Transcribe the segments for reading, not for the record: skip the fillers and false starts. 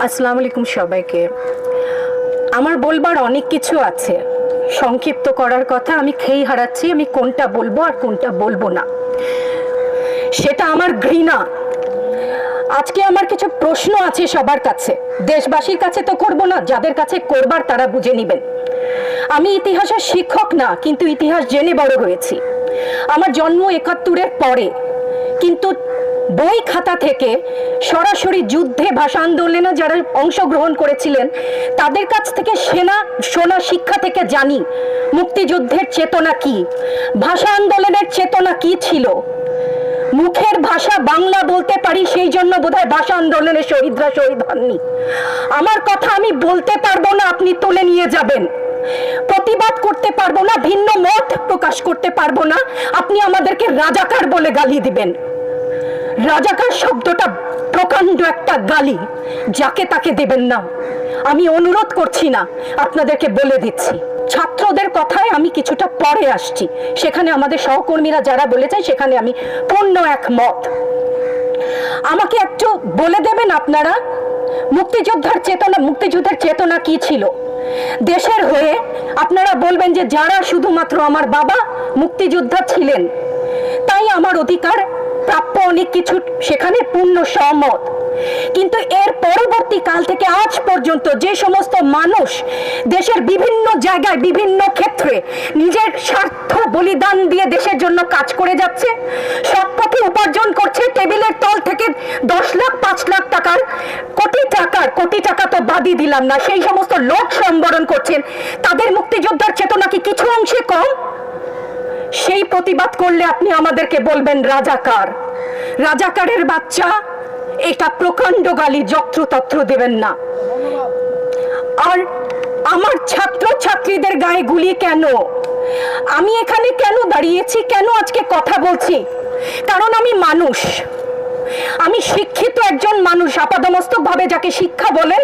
আসসালামু আলাইকুম সবাইকে। আমার বলবার অনেক কিছু আছে, সংক্ষিপ্ত করার কথা আমি খেই হারাচ্ছি, আমি কোনটা বলবো আর কোনটা বলবো না সেটা আমার ঘৃণা। আজকে আমার কিছু প্রশ্ন আছে সবার কাছে, দেশবাসীর কাছে তো করবো না, যাদের কাছে করবার তারা বুঝে নেবেন। আমি ইতিহাসের শিক্ষক না, কিন্তু ইতিহাস জেনে বড় হয়েছি। আমার জন্ম ৭১-এর পরে, কিন্তু বই খাতা থেকে সরাসরি যুদ্ধে ভাষা আন্দোলনে যারা অংশগ্রহণ করেছিলেন তাদের কাছ থেকে শোনা শিক্ষা থেকে জানি মুক্তিযুদ্ধের চেতনা কি, ভাষা আন্দোলনের চেতনা কি ছিল। মুখের ভাষা বাংলা বলতে পারি, সেই জন্য বোধহয় ভাষা আন্দোলনের শহীদরা শহীদ হননি। আমার কথা আমি বলতে পারবো না, আপনি তুলে নিয়ে যাবেন। প্রতিবাদ করতে পারবো না, ভিন্ন মত প্রকাশ করতে পারবো না, আপনি আমাদেরকে রাজাকার বলে গালি দিবেন। রাজাকার শব্দটা প্রকাণ্ড একটা গালি, যাকে তাকে দেবেন না। আমি অনুরোধ করছি না, আপনাদেরকে বলে দিচ্ছি। ছাত্রদের কথায় আমি কিছুটা পরে আসছি, সেখানে আমাদের সহকর্মীরা যারা বলেছে সেখানে আমি পূর্ণ একমত। আমাকে একটু বলে দেবেন আপনারা, মুক্তিযুদ্ধের চেতনা কি ছিল দেশের হয়ে। আপনারা বলবেন যে যারা শুধুমাত্র আমার বাবা মুক্তিযোদ্ধা ছিলেন তাই আমার অধিকার প্রাপ্য অনেক কিছু, সেখানে পূর্ণ সহমত। কিন্তু এর পরবর্তী কাল থেকে আজ পর্যন্ত যে সমস্ত মানুষ দেশের বিভিন্ন জায়গায় বিভিন্ন ক্ষেত্রে নিজের স্বার্থ বলিদান দিয়ে দেশের জন্য কাজ করে যাচ্ছে, সৎ পথে উপার্জন করছে, টেবিলের তল থেকে 10 লাখ 5 লাখ টাকার কোটি টাকা তো বাদই দিলাম না, সেই সমস্ত লোক সম্বরণ করছেন, তাদের মুক্তিযোদ্ধার চেতনা কি কিছু অংশে কম? সেই প্রতিবাদ করলে আপনি আমাদেরকে বলবেন রাজাকার। রাজাকারের বাচ্চা, এটা প্রকাণ্ড গালি, যত্রতত্র দেবেন না। আর আমার ছাত্র ছাত্রীদের গায়ে গুলি কেন? আমি এখানে কেন দাঁড়িয়েছি, কেন আজকে কথা বলছি? কারণ আমি মানুষ, আমি শিক্ষিত একজন মানুষ, আপাদমস্তক ভাবে যাকে শিক্ষা বলেন।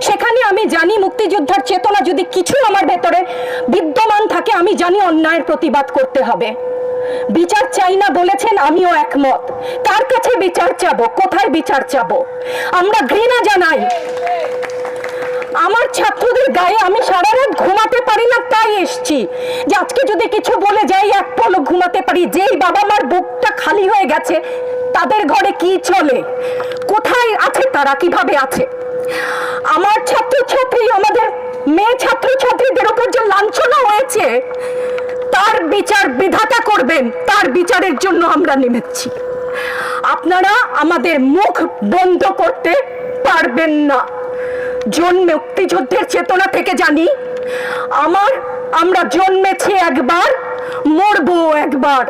সেখানে আমি জানি মুক্তিযোদ্ধার চেতনা যদি কিছু আমার ভেতরে বিদ্যমান থাকে, আমি জানি অন্যায়ের প্রতিবাদ করতে হবে। বিচার চাই না বলেছেন, আমিও একমত। কার কাছে বিচার চাবো, কোথায় বিচার চাবো? আমরা ঘৃণা জানাই। আমার ছাত্রদের গায়ে আমি সারা রাত ঘুমাতে পারি না, তাই এসছি যে আজকে যদি কিছু বলে যাই এক পলক ঘুমাতে পারি। যেই বাবা মার বুকটা খালি হয়ে গেছে, তাদের ঘরে কি চলে, কোথায় আছে তারা, কিভাবে আছে? আমার ছাত্রছাত্রী, আমাদের মেয়ে ছাত্রছাত্রীদের উপর যে লাঞ্ছনা হয়েছে, তার বিচার বিধাতা করবেন, তার বিচারের জন্য আমরা নেমেছি। আপনারা আমাদের মুখ বন্ধ করতে পারবেন না। মুক্তিযুদ্ধের চেতনা থেকে জানি, আমরা জন্মেছি একবার, মরবো একবার।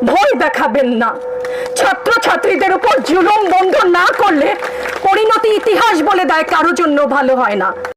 ভয় দেখাবেন না। ছাত্র ছাত্রীদের উপর জুলুম বন্ধ না করলে পরিণতি ইতিহাস বলে দেয় কারো জন্য ভালো হয় না।